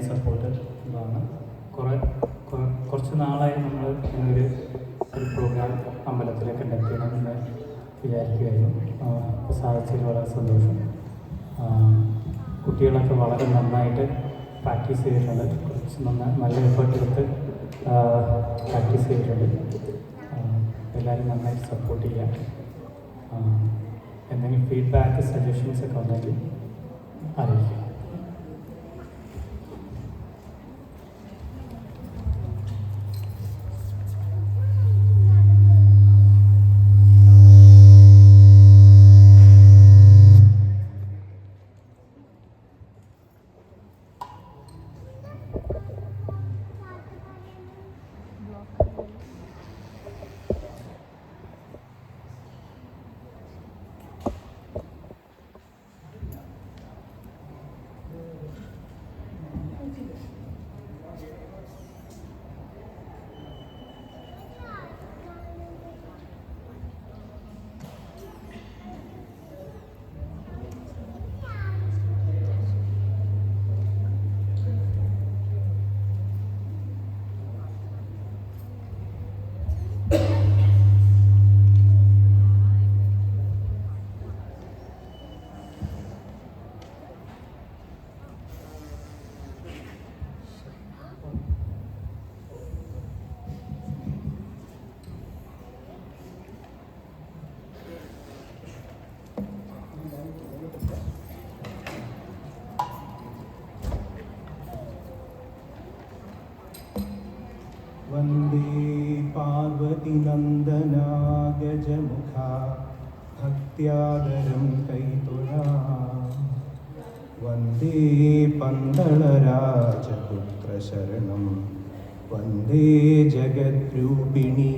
Support ഇതാണ്. കുറച്ച് നാളായി നമ്മൾ ഇങ്ങനൊരു പ്രോഗ്രാം അമ്പലത്തിൽ കണ്ടക്ട് ചെയ്യണമെന്ന് വിചാരിക്കുകയായിരുന്നു. അപ്പോൾ സാധിച്ചതിൽ വളരെ സന്തോഷം. കുട്ടികളൊക്കെ വളരെ നന്നായിട്ട് പ്രാക്ടീസ് ചെയ്തിട്ടുണ്ട്. കുറച്ച് നല്ല എഫേർട്ട് എടുത്ത് പ്രാക്ടീസ് ചെയ്തിട്ടുണ്ട്. എല്ലാവരും നന്നായിട്ട് സപ്പോർട്ട് ചെയ്യാം. എന്തെങ്കിലും ഫീഡ്ബാക്ക് സജഷൻസ് ഒക്കെ ഉണ്ടെങ്കിൽ അറിയിക്കുക. वन्दे पार्वतीनन्दना गजमुखा भक्त्यादरं कैतुरा वन्दे पन्दळराजपुत्रशरणं वन्दे जगद्रूपिणी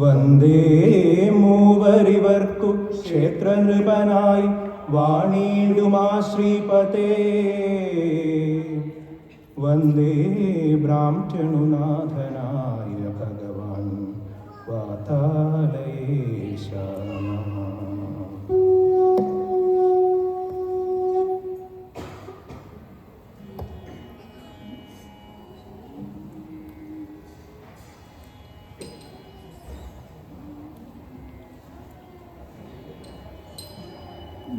वन्दे മൂവരിവർക്കു ക്ഷേത്രനൃപനായി വാണീടുമാ ശ്രീപതേ वन्दे ब्राह्मणुनाथनाय भगवान् वातालयेश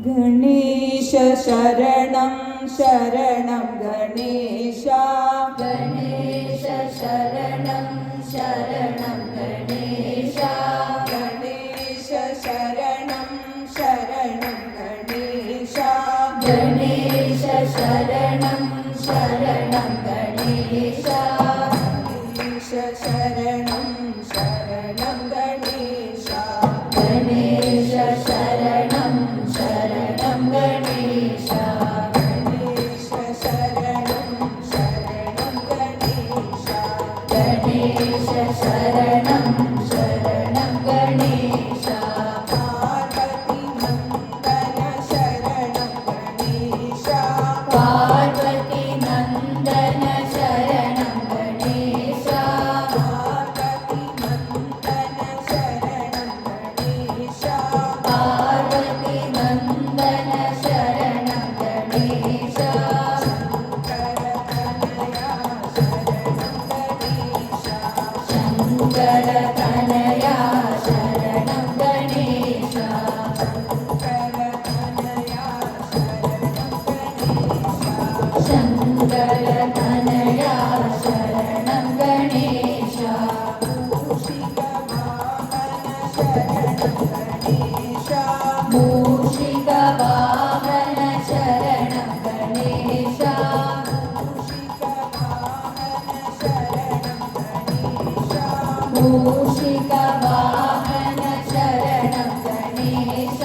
गणेश शरणं शरणं गणेश गणेश शरणं शरणं गणेश गणेश शरणं शरणं गणेश गणेश शरणं शरणं गणेश गणेश शरणं शरणं गणेश गणेश शरणं शरणं गणेश गणेश शरणं शरणं गणेश गणेश शरणं शरणं गणेश पार्वती नन्दन शरणं गणेश पार्वती नन्दन शरणं गणेश पार्वती नन्दन शरणं गणेश पार्वती नन्दन शरणं गणेश शङ्कर कनया शरणं गणेश शङ्कर कनया शरणं गणेश मूषिकवाहन शरणं गणेश मूषिकवाहन शरणं गणेश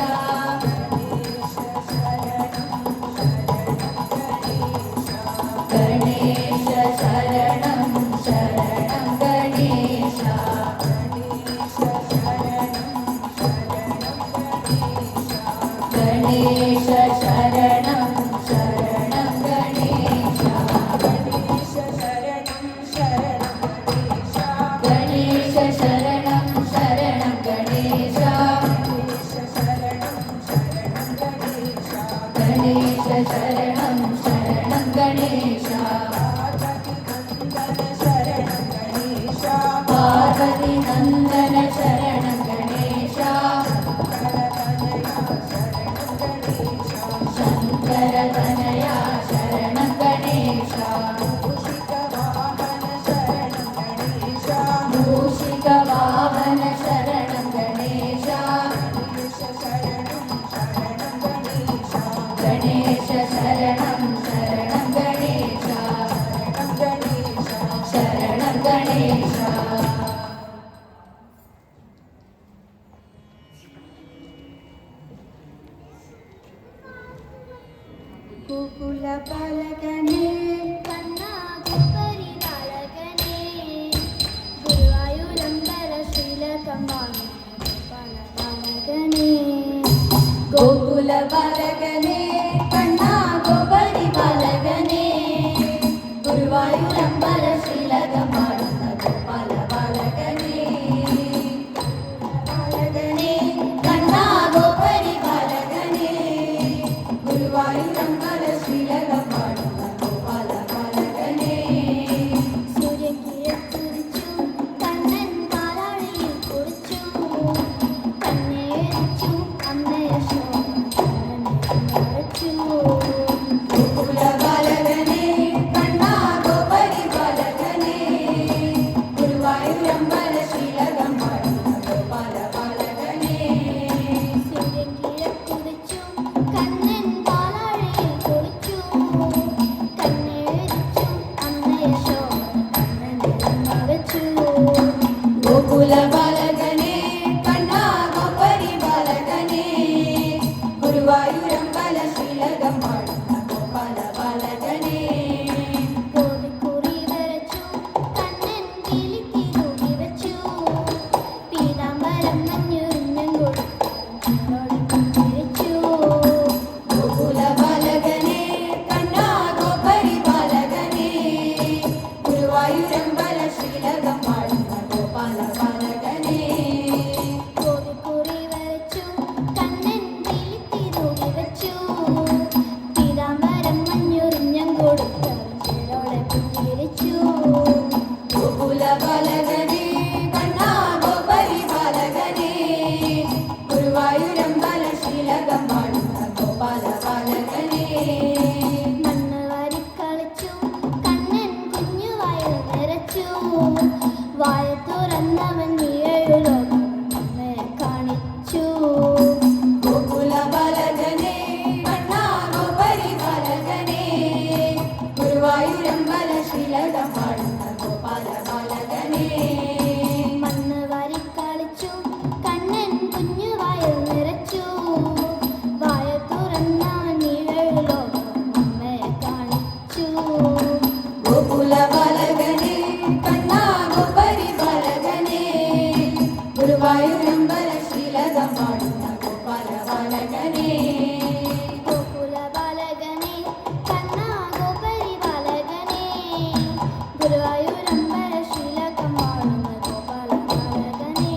गणेश शरणं शरणं गणेश गणेश शरणं शरणं गणेश गणेश शरणं शरणं गणेश शरणं शरणं गणेश गणेश शरणं शरणं गणेश ഗണേശ പാർവതി നന്ദന ശരണം ഗണേശ ശങ്കര തനയ ശരണം ഗണേശ മൂഷിക വാഹന ശരണം ഗണേശ ഗണേശ ശരണം ശരണം ഗണേശ ശരണം ഗണേശ ഗോകുല ബാലകനേ കണ്ണാകുപരി ബാലകനേ ഗുരുവായൂരമ്പല ശ്രീലകമാണ് ബാലകനേ ഗോകുല ബാലകനേ കണ്ണാ ഗോപരി ബാലകനേ ഗുരുവായൂരമ്പല ശ്രീലകമാടുന്ന ഗോപാല ബാലകനേ ബാലകനേ കണ്ണാ ഗോപരി ബാലകനേ ഗുരുവായൂരമ്പല ശ്രീലകമാടുന്ന ഗോപാല ബാലകനേ സൂര്യൻ കിഴക്കുതിച്ചു കണ്ണൻ പാലാഴിയിൽ കുറിച്ചു കണ്ണേരിച്ചു അന്നയ ശോഭച്ചു ഗോകുല ബാലകനേ കണ്ണാ ഗോപരി ബാലകനേ ഗുരുവായൂരമ്പല ശ്രീലകമാടുന്ന ഗോപാല ബാലകനേ സൂര്യൻ കിഴക്കുതിച്ചു കണ്ണൻ പാലാഴിയിൽ കുറിച്ചു കണ്ണേരിച്ചു അന്നയ ശോഭച്ചു ഗോകുല ബാലകനേ കണ്ണാ ഗോപരി ബാലകനേ ഗുരുവായൂരമ്പല ശ്രീലകമാടുന്ന ഗോപാല ബാലകനേ കോവിക്കുറി വരച്ചു കണ്ണൻ കിളിക്കി തൂക്കി വെച്ചു പീതാംബരം മഞ്ഞുറിഞ്ഞം കൊടുത്തു ഗോകുല ബാലകനേ കണ്ണാ ഗോപരി ബാലകനേ ഗുരുവായൂരമ്പല ശ്രീലകമാടുന്ന ഗോപാല ബാലകനേ കോവിക്കുറി വരച്ചു കണ്ണൻ കിളിക്കി തൂക്കി വെച്ചു പീതാംബരം മഞ്ഞുറിഞ്ഞം കൊടുത്തു പുഞ്ചിരിച്ചു ഗോകുല ബാലകനേ കണ്ണാ ഗോപരി ബാലകനേ ഗുരുവായൂരമ്പല ശ്രീലകമാടുന്ന ഗോപാല ബാലകനേ മണ്ണ് വാരിക്കളിച്ചു കണ്ണൻ കുഞ്ഞു വായിൽ നിറച്ചു വായ തുറന്നവൻ ഏഴു ലോകം നമ്മെ കാണിച്ചു ഗോകുല ബാലകനേ കണ്ണാ ഗോപരി ബാലകനേ ഗുരുവായൂരമ്പല ശ്രീലകമാടുന്ന ഗോപാല ബാലകനേ മണ്ണ് വാരിക്കളിച്ചു കണ്ണൻ കുഞ്ഞു വായിൽ നിറച്ചു വായ തുറന്നവൻ ഏഴു ലോകം നമ്മെ കാണിച്ചു ഗോകുല ബാലകനേ കണ്ണാ ഗോപരി ബാലകനേ ഗുരുവായൂരമ്പല ശ്രീലകമാടുന്ന ഗോപാല ബാലകനേ ഗോകുല ബാലകനേ കണ്ണാ ഗോപരി ബാലകനേ ഗുരുവായൂരമ്പല ശ്രീലകമാടുന്ന ഗോപാല ബാലകനേ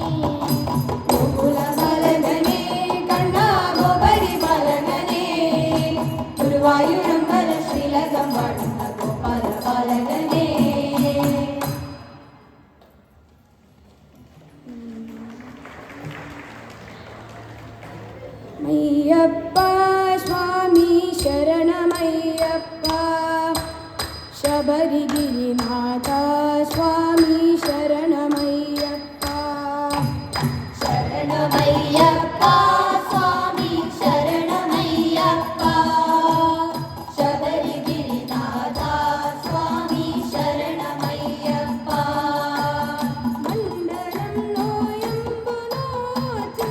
ഗോകുല ബാലകനേ കണ്ണാ ഗോപരി ബാലകനേ ഗുരുവായൂരമ്പല ശ്രീലകമാടുന്ന ഗോപാല ബാലകനേ അയ്യപ്പ സ്വാമി ശരണമയ്യപ്പ ശബരിഗിരിനാഥ സ്വാമി ശരണമയ്യപ്പ ശരണമയ്യപ്പ സ്വാമി ശരണമയ്യപ്പ ശബരിഗിരിനാഥ സ്വാമി ശരണമയ്യപ്പ മണ്ഡലം നോയമ്പു നോറ്റു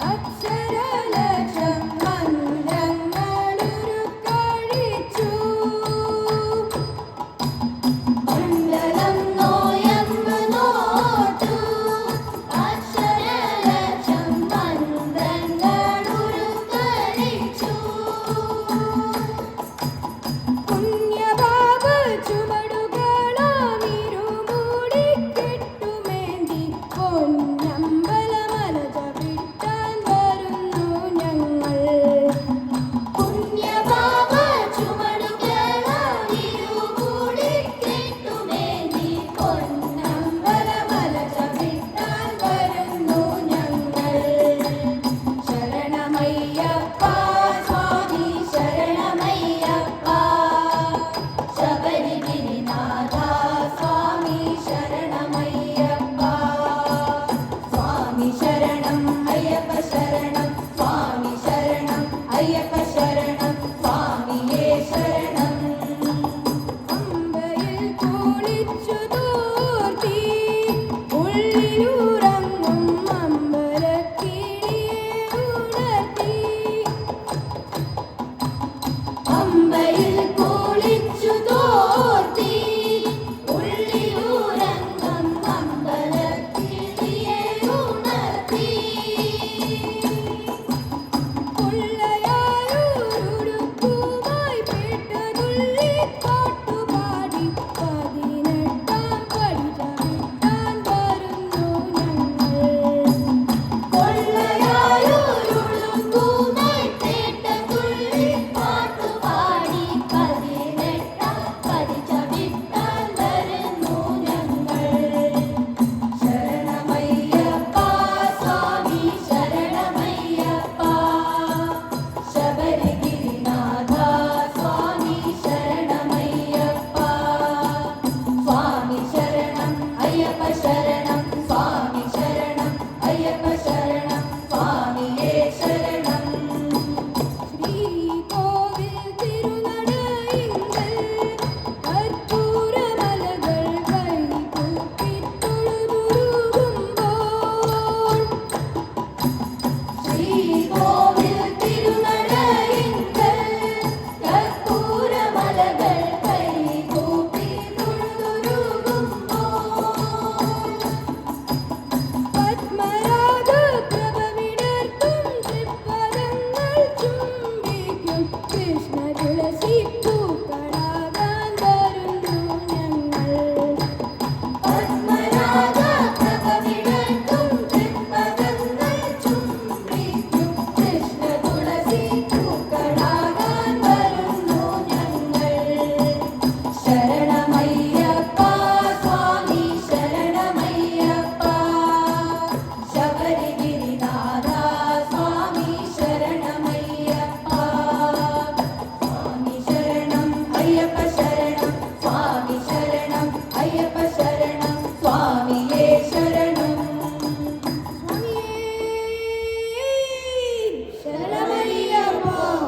അക്ഷരലക്ഷം മന്ത്രങ്ങളുരു കഴിച്ചു മണ്ഡലം നോയമ്പ് നോട്ടു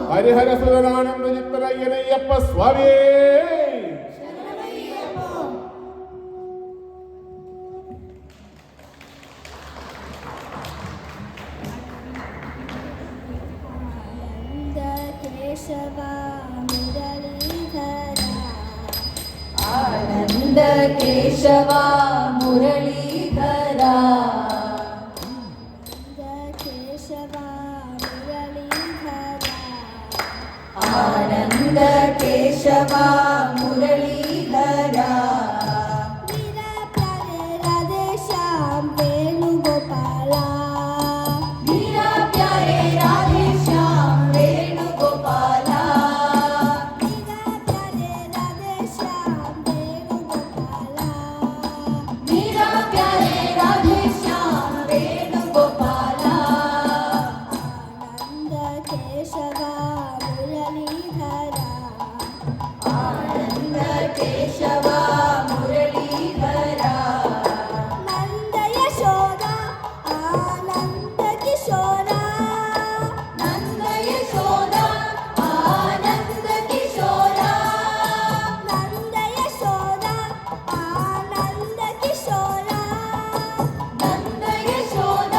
ಹರಿಹರಸುರನಾನಂದ ಚಿತ್ತರಯ್ಯನಯ್ಯಪ್ಪ ಸ್ವಾಮಿಯೇ ಆನಂದ ಕೇಶವ ಮುರಳೀಧರ ಆನಂದ ಕೇಶವ ಮುರಳೀಧರ ರಾಧೆ ಶ್ಯಾಮ್ ವೇಣುಗೋಪಾಲ ಮೀರಾ ಪ್ಯಾರೆ ರಾಧೆ ಶ್ಯಾಮ್ ವೇಣುಗೋಪಾಲ ಮೀರಾ ಪ್ಯಾರೆ ರಾಧೆ ಶ್ಯಾಮ್ ವೇಣುಗೋಪಾಲ ಆನಂದ ಕೇಶವ ಮುರಳೀಧರ ಆನಂದ ಕೇಶವ ಮುರಳೀಧರ ನಂದ ಯಶೋದ ಆನಂದ ಕಿಶೋರ ನಂದ ಯಶೋದ ಆನಂದ ಕಿಶೋರ ನಂದ ಯಶೋದ ಆನಂದ ಕಿಶೋರ ನಂದ ಯಶೋದ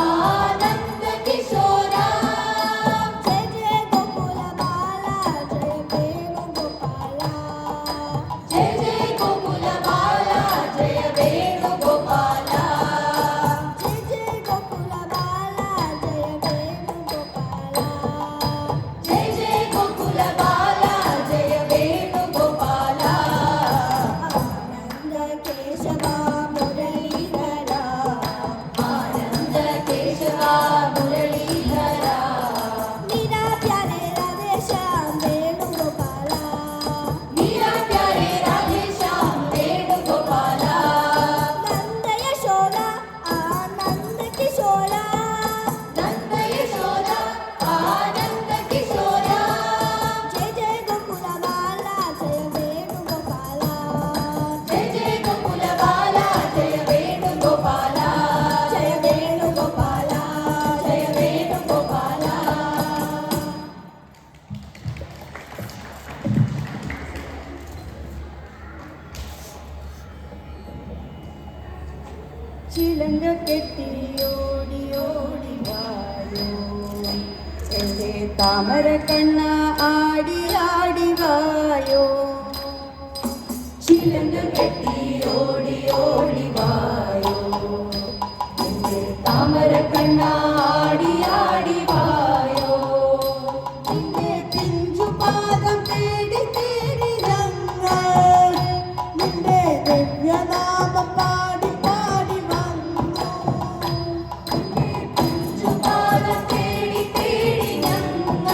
ಆನಂದ ಕಿಶೋರ ಜಯ ಜಯ ಗೋಕುಲ ಬಾಲ ಜಯ ವೇಣುಗೋಪಾಲ ಜಯ ಜಯ ಗೋಕುಲ ಬಾಲ ಜಯ ವೇಣುಗೋಪಾಲ ಜಯ ಜಯ ಗೋಕುಲ ಬಾಲ ಜಯ ವೇಣುಗೋಪಾಲ ಜಯ ಜಯ ಗೋಕುಲ ಬಾಲ ಜಯ ವೇಣುಗೋಪಾಲ ಆನಂದ ಕೇಶವ ಮುರಳೀಧರ ಆನಂದ ಕೇಶವ ಮುರಳೀಧರ ಮೀರಾ ಪ್ಯಾರೆ ರಾಧೆ ಶ್ಯಾಮ್ ವೇಣುಗೋಪಾಲ ಮೀರಾ ಪ್ಯಾರೆ ರಾಧೆ ಶ್ಯಾಮ್ ವೇಣುಗೋಪಾಲ ನಂದ ಯಶೋದ ಆನಂದ ಕಿಶೋರ ನಂದ ಯಶೋದ ಆನಂದ ಕಿಶೋರ ಜಯ ಜಯ ಗೋಕುಲ ಬಾಲ ಜಯ ವೇಣುಗೋಪಾಲ ಜಯ ಜಯ ಗೋಕುಲ ಬಾಲ ಜಯ ವೇಣುಗೋಪಾಲ ಜಯ ವೇಣುಗೋಪಾಲ ಜಯ ವೇಣುಗೋಪಾಲ ಚಿಲಂಗ ಕೆಟ್ಟಿ ಓಡಿ ಓಡಿ ಬಾಯೋ ಎಲೆ ತಾಮರ ಕಣ್ಣ ಆಡಿ ಆಡಿ ಬಾಯೋ ಚಿಲಂಗ ಕೆಟ್ಟಿ ಓಡಿ ಓಡಿ ಬಾಯೋ ಎಲೆ ತಾಮರ ಕಣ್ಣ ಆಡಿ ಆಡಿ ಬಾಯೋ ನಿನ್ನೆ ಪಿಂಜು ಪಾದಂ ತೇಡಿ ತೇಡಿ ರಂಗ ನಿನ್ನೆ ದಿವ್ಯ ನಾಮ ಪಾಡಿ ಪಾಡಿ ಬಂದು ಪಿಂಜು ಪಾದಂ ತೇಡಿ ತೇಡಿ ರಂಗ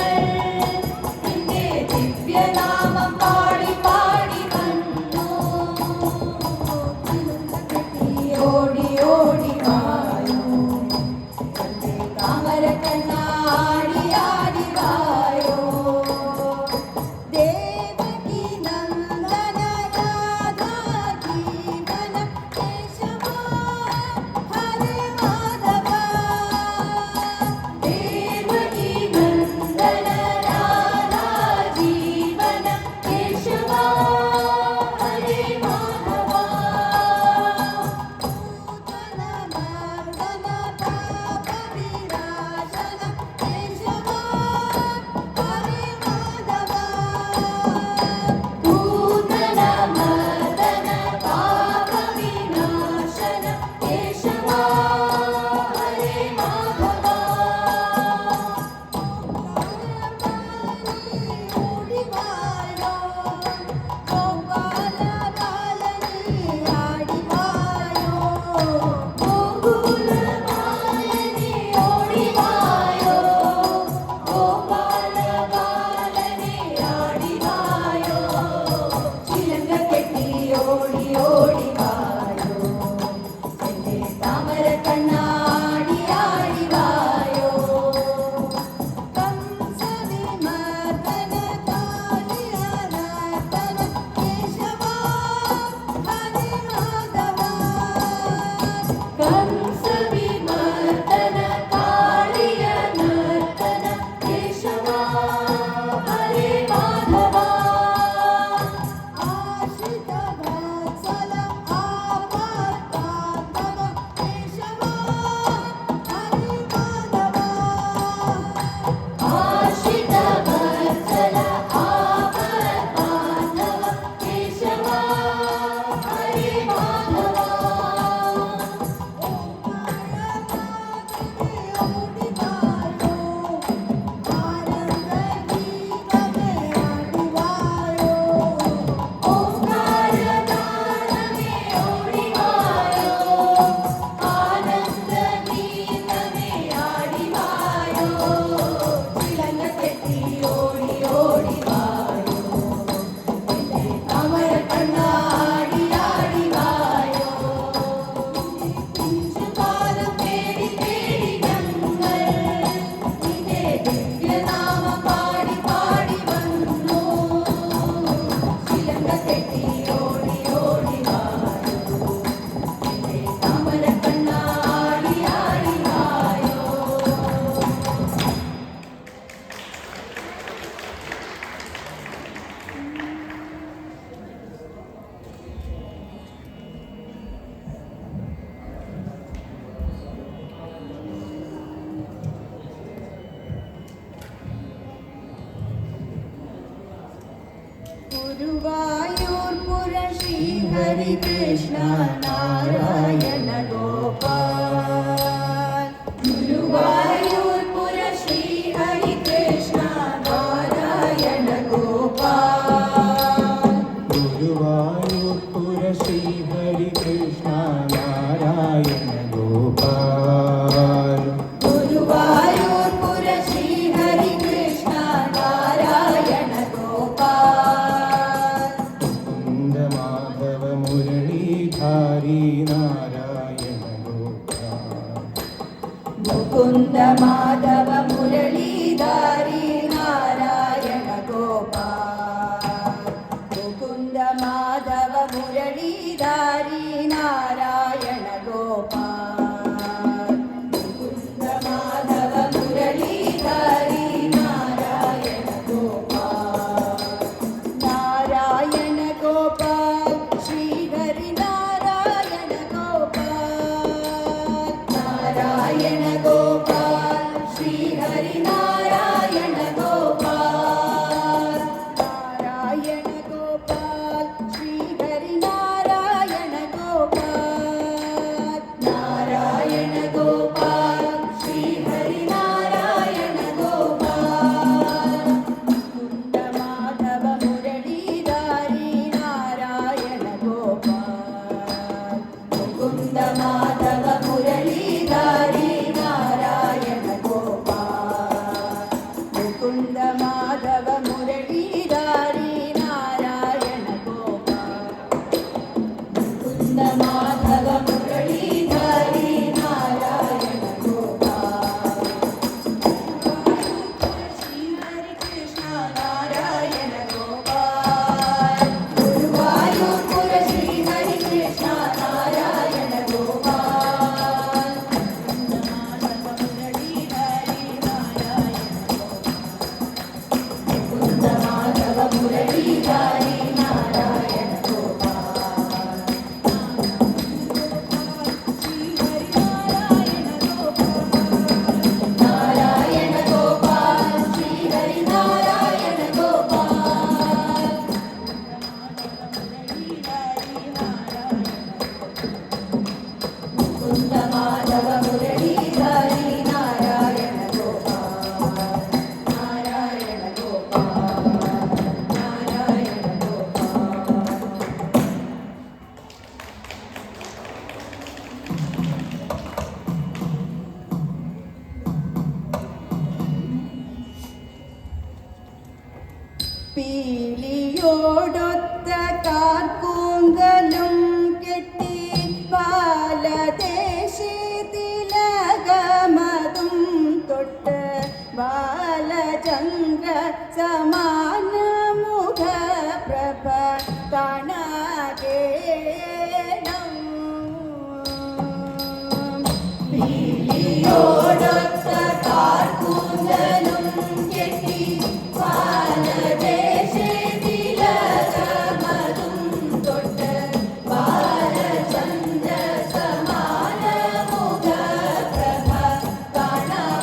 ನಿನ್ನೆ ದಿವ್ಯ ನಾಮ ಪಾಡಿ ಪಾಡಿ ಬಂದು ഹരി കൃഷ്ണ നാരായണ ഗോപാൽ ഗുരുവായൂർപുര ശ്രീ ഹരി കൃഷ്ണ നാരായണ ഗോപാൽ ഗുരുവായൂർപുര ശ്രീ ഹരി കൃഷ്ണ നാരായണ ഗോപാൽ ഗുരുവായൂർപുര ശ്രീ ഹരി കൃഷ്ണ നാരായണ ഗോപാൽ മുകുന്ദ മാധവ മുരളീധാരി നാരായണ ഗോപാൽ മുകുന്ദ മാധവ മുരളീധാരി നാരായണ ഗോപാൽ മുകുന്ദ മാധവ മുരളീധാരി നാരായണ ഗോപാൽ മുകുന്ദ മാധവ മുരളീധാരി നാരായണ ഗോപാൽ നാരായണ ഗോപാൽ ശ്രീഹരി നാരായണ ഗോപാൽ നാരായണ ഗോപാൽ ശ്രീഹരി നാരായണ ഗോപാൽ നാരായണ ഗോപാൽ ശ്രീഹരി നാരായണ ഗോപാൽ നാരായണ ഗോപാൽ ശ്രീഹരി നാരായണ ഗോപാൽ മുകുന്ദ മാധവ മുരളീധാരി നാരായണ ഗോപാൽ മുകുന്ദ മാധവ മുരളീധാരി നാരായണ ഗോപാൽ മുകുന്ദ മാധവ മുരളീധാരി നാരായണ ഗോപാൽ മുകുന്ദ മാധവ മുരളീധാരി നാരായണ ഗോപാൽ ശ്രീ ഹരി കൃഷ്ണ നാരായണ ഗോപാൽ ഗുരുവായൂർപുര ശ്രീ ഹരി കൃഷ്ണ നാരായണ ഗോപാൽ മുകുന്ദ മാധവ മുരളീധാരി നാരായണ ഗോപാൽ ശ്രീ ഹരി നാരായണ ഗോപാൽ ശ്രീ ഹരി നാരായണ ഗോപാൽ മുകുന്ദ മാധവ മുരളീധാരി നാരായണ ഗോപാൽ നാരായണ ഗോപാൽ നാരായണ ഗോപാൽ പീലിയോടൊത്ത കാർക്കൂന്തലും കെട്ടി ബാലദേശി തിലകമതും തൊട്ട് ബാലചന്ദ്ര സമാന മുഖപ്രഭ കാണാകേണം പീലിയോടൊത്ത കാർക്കൂന്തലും കെട്ടി ബാലദേശി തിലകമതും തൊട്ട് ബാലചന്ദ്ര സമാന മുഖപ്രഭ കാണാകേണം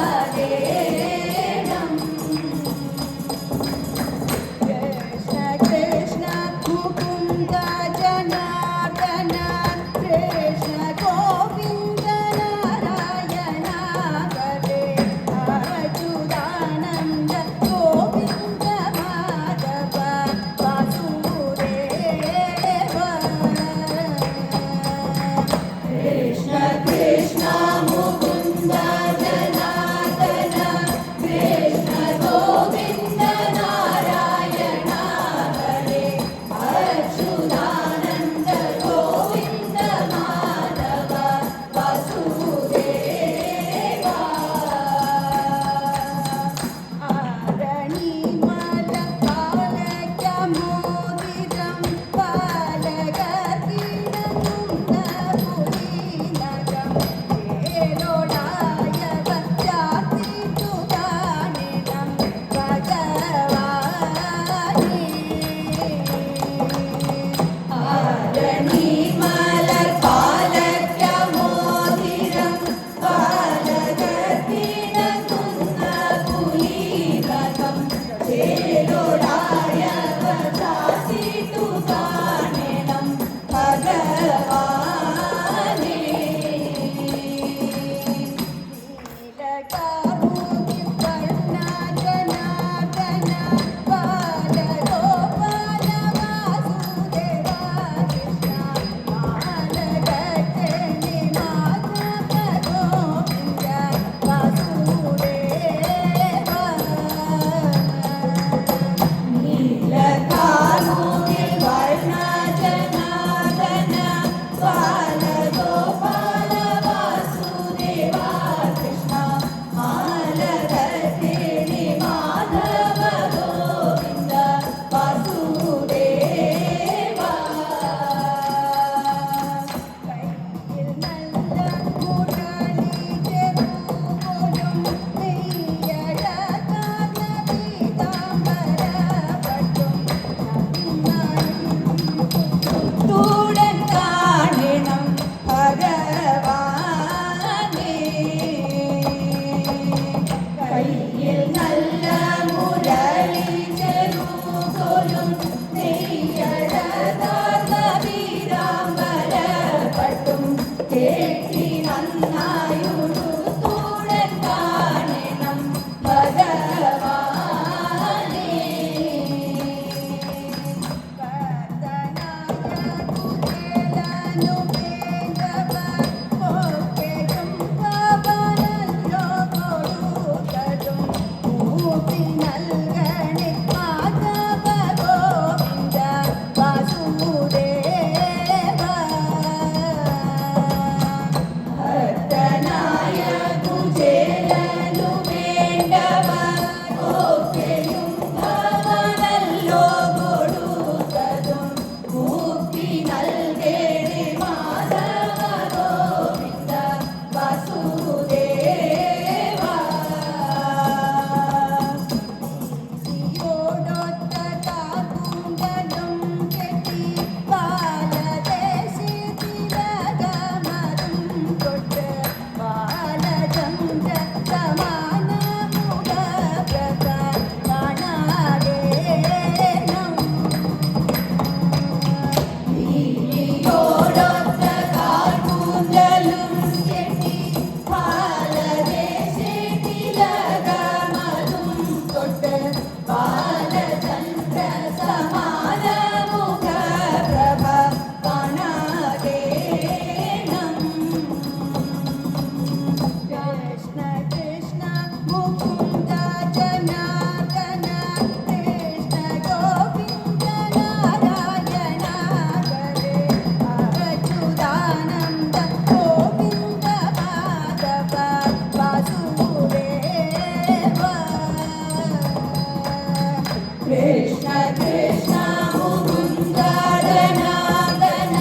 നൽകണേ മാധവ ഗോവിന്ദ വാസുദേവ ഭക്തനായ കുചേലനു വേണ്ടവർ ഒക്കെയും ഭവനല്ലോ കൊടുത്തതും മുക്തി നൽകണേ മാധവ ഗോവിന്ദ വാസുദേവ സിയോടൊത്ത കാകുണ്ടലും കെട്ടി ബാലദേശി തിലകമതും തൊട്ട് ബാലചന്ദ്ര സമാന മുഖപ്രഭ കാണാകേണം നീയോടൊത്ത കാകുണ്ടലും കെട്ടി ബാലദേശി തിലകമതും തൊട്ട് ബാലചന്ദ്ര സമാന മുഖപ്രഭ കാണാകേണം കൃഷ്ണ കൃഷ്ണ മുകുന്ദ ജനാർദ്ദന കൃഷ്ണ ഗോവിന്ദ നാരായണ ഹരേ അച്യുതാനന്ദ ഗോവിന്ദ മാധവ വാസുദേവ കൃഷ്ണ കൃഷ്ണ മുകുന്ദ ജനാർദ്ദന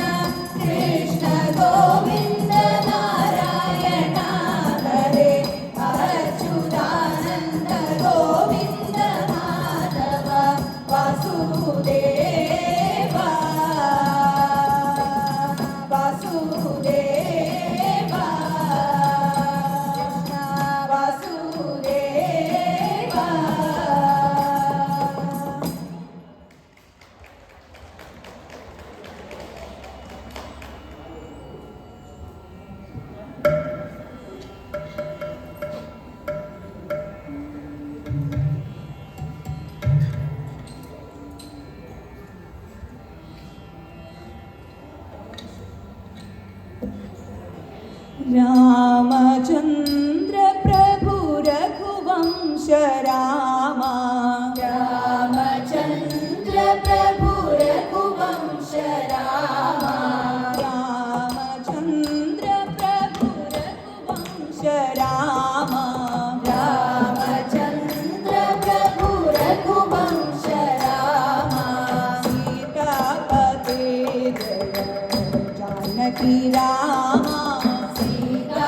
കൃഷ്ണ ഗോവിന്ദ നാരായണ ഹരേ അച്യുതാനന്ദ ഗോവിന്ദ മാധവ വാസുദേവ വാസുദേവ കൃഷ്ണ വാസുദേവ रामचन्द्र प्रभु रघुवंश राम रामचन्द्र प्रभु रघुवंश राम रामचन्द्र प्रभु रघुवंश राम रामचन्द्र प्रभु रघुवंश राम सीतापते जय जानकी राम सीता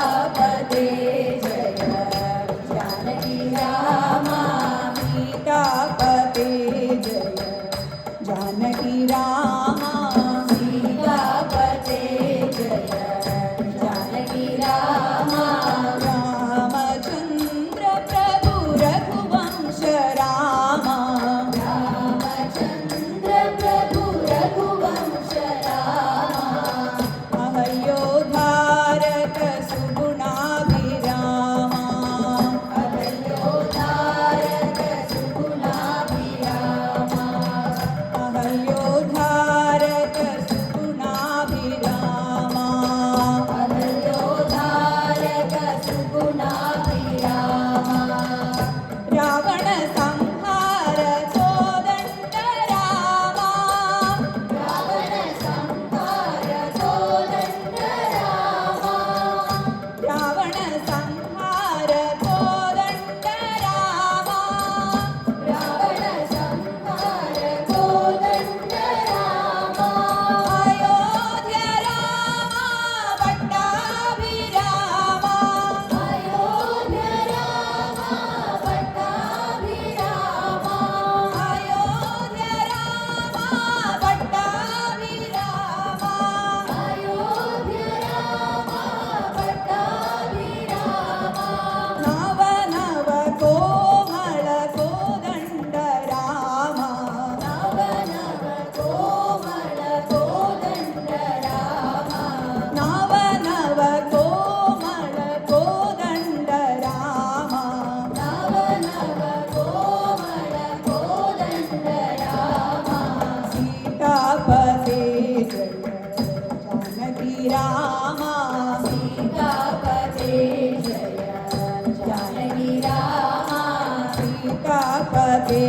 सीतापते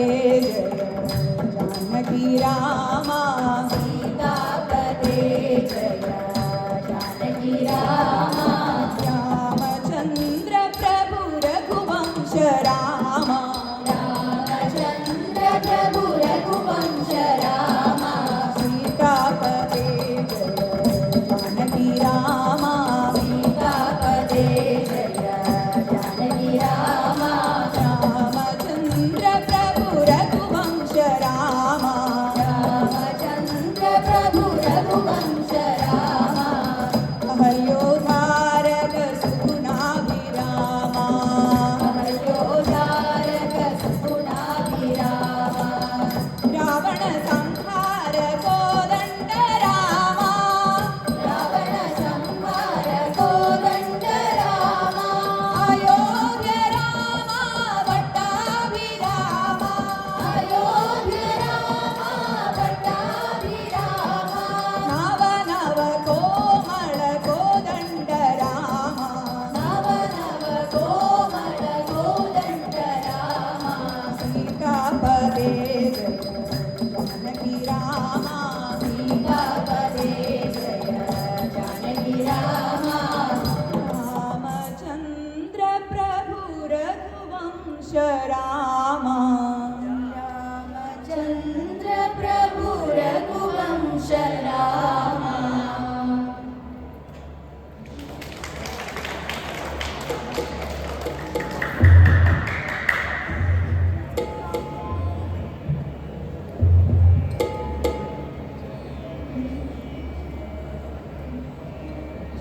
जय जानकी रामा सीतापते जय जानकी रामा रामचंद्र प्रभु रघुवंश रामा रामचंद्र प्रभु रघुवंश रामा सीतापते जय जानकी रामा सीतापते जय जानकी रामा रामचंद्र प्रभु रघुवंश रामा रामचंद्र प्रभु रघुवंश रामा अहल्योद्धारक सुगुणाभिरामा अहल्योद्धारक सुगुणाभिरामा रावण संहार कोदंड रामा रावण संहार कोदंड रामा अयोध्य रामा पट्टाभिरामा अयोध्य रामा पट्टाभिरामा नव नव कोमल कोदंड रामा नव नव कोमल कोदंड रामा सीतापते जय जानकी रामा सीतापते जय जानकी रामा रामचंद्र प्रभु रघुवंश रामा रामचंद्र प्रभु रघुवंश रामा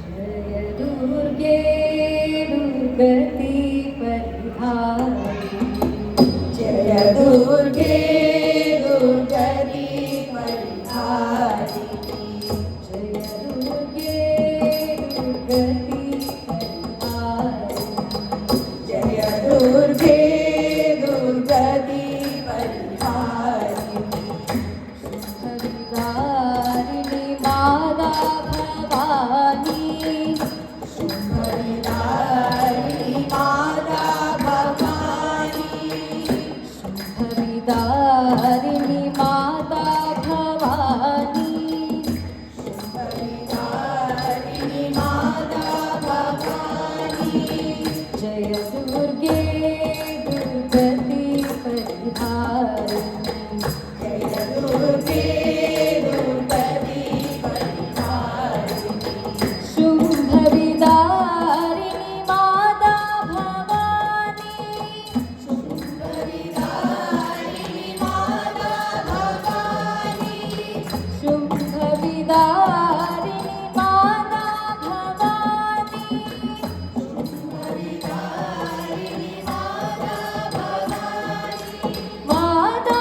जय दुर्गे दुर्गति परिहारिणी जय दुर्गे दुर्गति परिहारिणी जय दुर्गे दुर्गति परिहारिणी जय दुर्गे दुर्गति परिहारिणी शुभविदारिणी माता भवानी शुभविदारिणी माता भवानी शुभविदारिणी माता भवानी शुभविदारिणी माता भवानी जय दुर्गे दुर्गति परिहारिणी जय दुर्गे दुर्गति परिहारिणी शुभविदारिणी माता भवानी शुभविदारिणी माता भवानी शुभविदारिणी माता भवानी शुभविदारिणी माता भवानी माता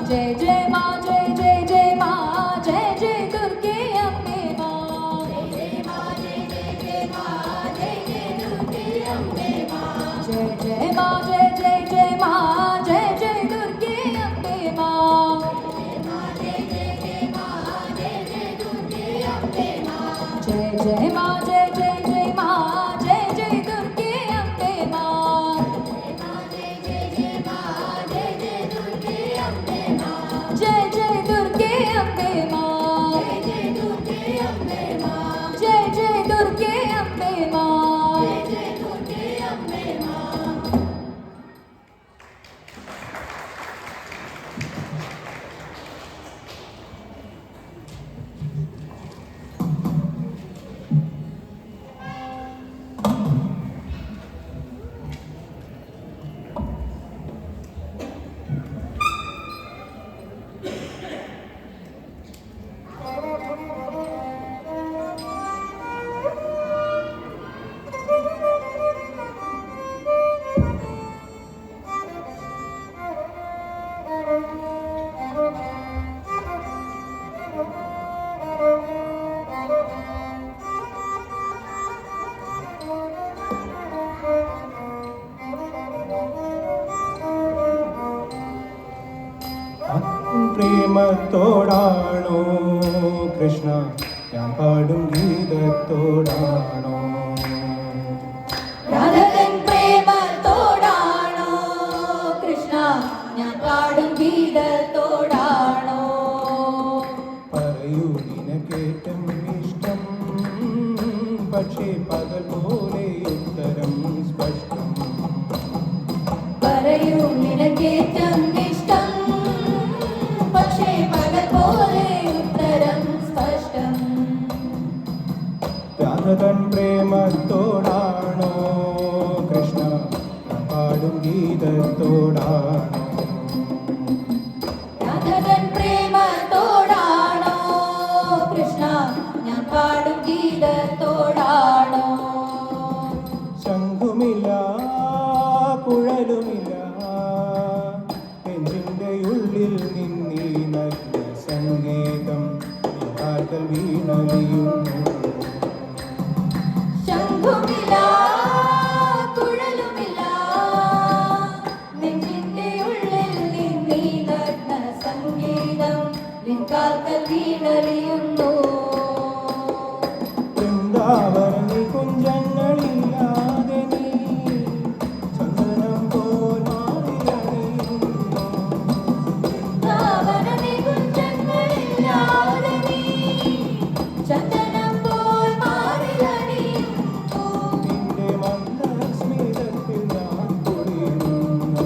जय जय माँ जय जय जय माँ जय जय दुर्गे अम्बे माँ जय माँ जय जय जय माँ जय जय दुर्गे अम्बे माँ जय जय माँ जय जय जय माँ जय जय दुर्गे अम्बे माँ जय माँ जय जय जय माँ जय जय दुर्गे अम्बे माँ जय जय माँ जय जय जय माँ जय जय दुर्गे अम्बे माँ जय जय जय माँ जय जय दुर्गे अम्बे माँ जय जय दुर्गे अम्बे माँ जय जय दुर्गे अम्बे माँ जय जय दुर्गे अम्बे माँ जय जय दुर्गे अम्बे माँ പ്രേമത്തോടാണോ കൃഷ്ണ ഞാൻ പാടും ഗീതത്തോടാണോ രാധകൻ പ്രേമത്തോടാണോ കൃഷ്ണ ഞാൻ പാടും ഗീതത്തോടാണോ പറയൂ നിനക്കേറ്റം ഇഷ്ടം പക്ഷേ പകൽ പോലെ ഉത്തരം സ്പഷ്ടം പറയൂ നിനക്കേറ്റം ഇഷ്ടം പക്ഷേ പകൽ പോലെ ഉത്തരം സ്പഷ്ടം രാധകൻ പ്രേമത്തോടാണോ കൃഷ്ണ ഞാൻ പാടും ഗീതത്തോടാണോ രാധകൻ പ്രേമത്തോടാണോ കൃഷ്ണ ഞാൻ പാടും ഗീതത്തോടാണോ ശംഖുമില്ല കുഴലുമില്ല നെഞ്ചിൻ്റെ ഉള്ളിൽ നിന്നീ നഗ്ന സംഗീതം കാൽക്കൽ വീണലിയുന്നു ശംഖുമില്ല കുഴലുമില്ല നെഞ്ചിന്റെ ഉള്ളിൽ നിന്നീ നഗ്ന സംഗീതം നിൻകാൽക്കൽ വീണലിയുന്നു വൃന്ദാവനി കുഞ്ചങ്ങളില്ലാതെ നീ ചന്ദനം പോൽ മാറിയണിയുന്നു ഭാവനമേ കുഞ്ചങ്ങളില്ലാതെ നീ ചന്ദനം പോൽ മാറിലണിയുന്നു നിന്റെ മന്ദസ്മിതത്തിൽ ഞാൻ കുളിരുന്നു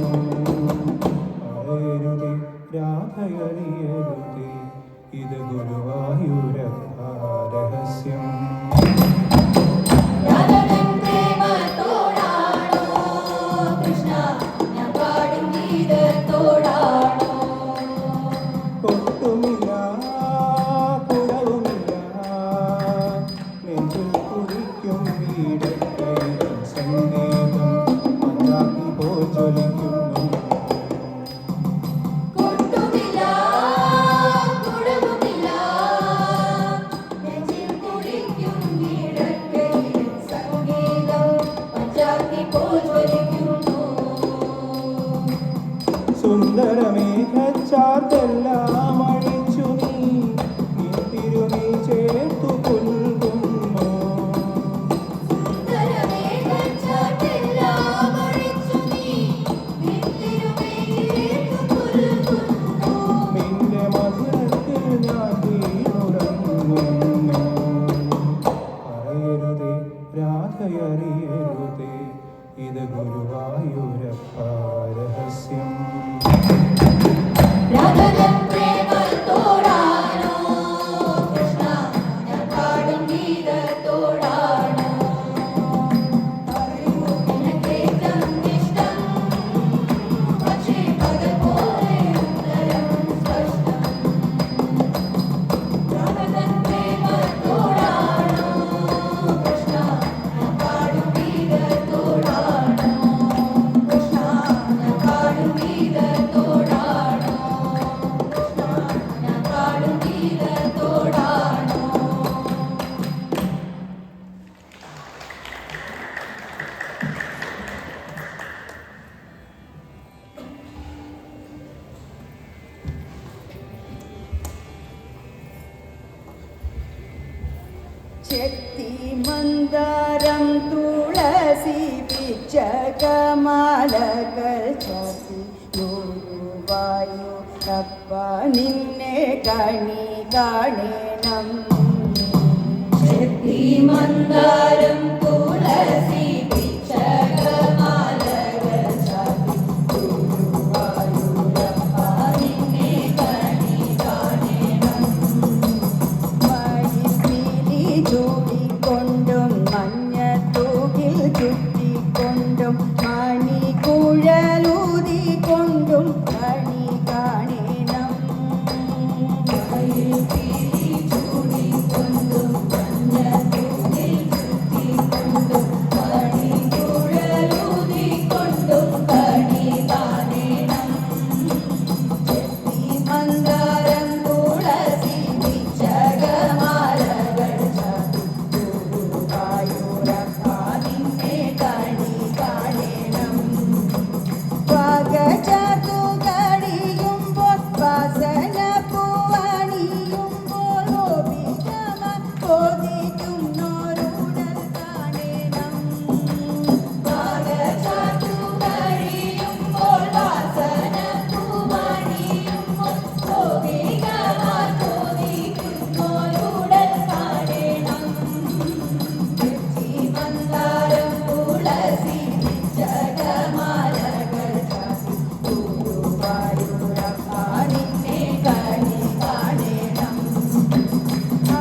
അഴരുതേ രാധയറിയരുതേ ഇത് ഗുരുവായൂരപ്പ രഹസ്യം രാധകൻ പ്രേമത്തോടാണോ കൃഷ്ണ ഞാൻ പാടും ഗീതത്തോടാണോ ഒട്ടുമില്ല കുടവുമില്ല നെഞ്ചിൽ കുടിക്കും വീടക്കൈതൻ സംഗീതം മന്ദാക്കി പോൽ ജ്വലിക്കുന്നു കൊട്ടുമില്ല കുടവുമില്ല നെഞ്ചിൽ കുടിക്കും ശക്തിമന്ദരം തുളസി പിച്ചകമാലകൾ ചാത്തി ഗുരുവായൂരപ്പ നിന്നെ കണി കാണണം. ശക്തിമന്ദരം തുളസി പിച്ചകമാലകൾ ചാത്തി ഗുരുവായൂരപ്പ നിന്നെ കണി കാണണം. മയിൽപ്പീലി ചൂടിക്കൊണ്ടും മഞ്ഞത്തൂകിൽ ചുറ്റിക്കൊണ്ടും മണിക്കുഴലൂതിക്കൊണ്ടും കണി കാണണം. മയിൽപ്പീലി ചൂടിക്കൊണ്ടും മഞ്ഞത്തൂകിൽ ചുറ്റിക്കൊണ്ടും മണിക്കുഴലൂതിക്കൊണ്ടും കണി കാണണം. മന്ദാരം തുളസി പിച്ചകമാലകൾ ചാത്തി ഗുരുവായൂരപ്പ നിന്നെ കണി കാണണം. പകചാത്തു കഴിയുമ്പോൾ വാസന പൂവണിയുമ്പോൾ ഗോപികമാ കൊതിക്കുന്നോരുടൽ കാണണം. പകചാത്തു കഴിയുമ്പോൾ വാസന പൂവണിയുമ്പോൾ ഗോപികമാ കൊതിക്കുന്നോരുടൽ കാണണം. ശക്തിമന്ദാരം തുളസി പിച്ചകമാലകൾ ചാത്തി ഗുരുവായൂരപ്പ നിന്നെ കണി കാണണം.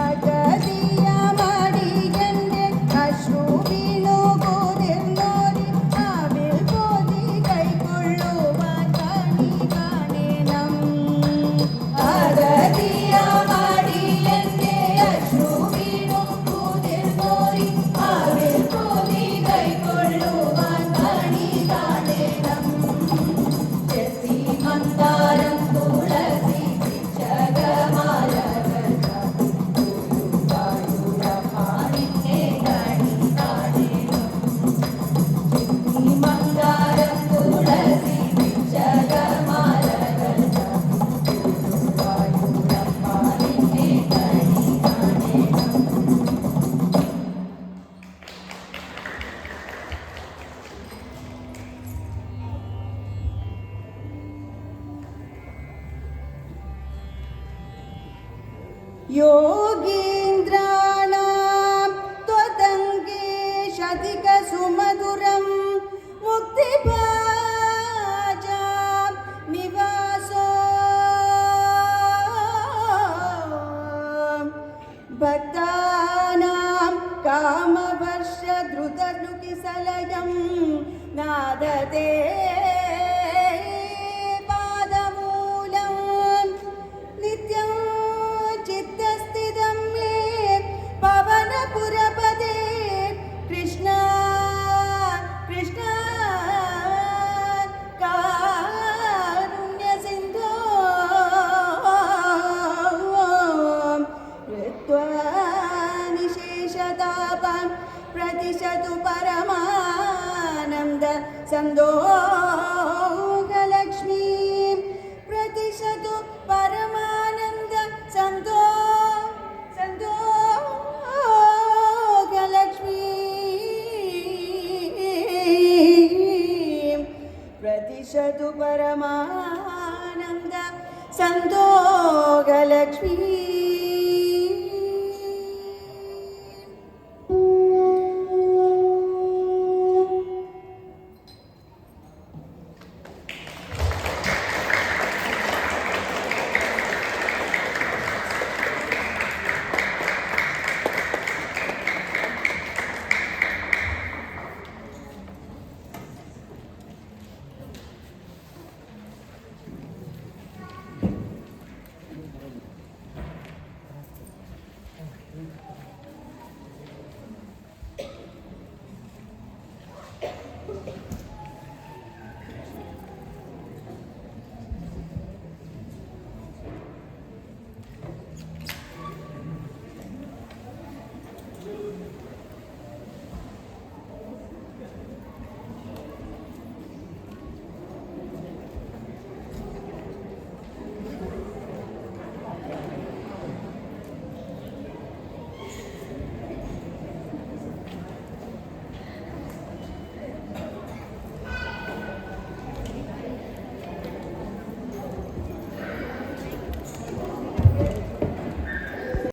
അഗതിയ മടിയന്റെ അശ്രു വീണു കുതിർന്നോരി ആവിൽ പോതി കൈക്കൊള്ളുവാൻ കണി കാണണം. അഗതിയ മടിയന്റെ അശ്രു വീണു കുതിർന്നോരി ആവിൽ പോതി കൈക്കൊള്ളുവാൻ കണി കാണണം. ശക്തിമന്ദാരം തുളസി പിച്ചകമാലകൾ ചാത്തി ഗുരുവായൂരപ്പ നിന്നെ കണി കാണണം. ശക്തിമന്ദാരം തുളസി പിച്ചകമാലകൾ ചാത്തി ഗുരുവായൂരപ്പ നിന്നെ കണി കാണണം. योगीन्द्राणां त्वदङ्गेशधिकसुमधुरं मुक्तिभाजां निवासो भक्तानां कामवर्षद्रुतनुकिसलयं नादते पादमूलं नित्यं चित्तस्थितं मे पवनपुरपदे कृष्ण कृष्ण कारुण्यसिन्धो कृत्वा निशेषतापान् प्रतिशतु परमानन्द सन्दोहलक्ष्मी प्रतिशतु परमानन्द सन्दोहलक्ष्मी प्रतिशतु परमानन्द सन्दोहलक्ष्मी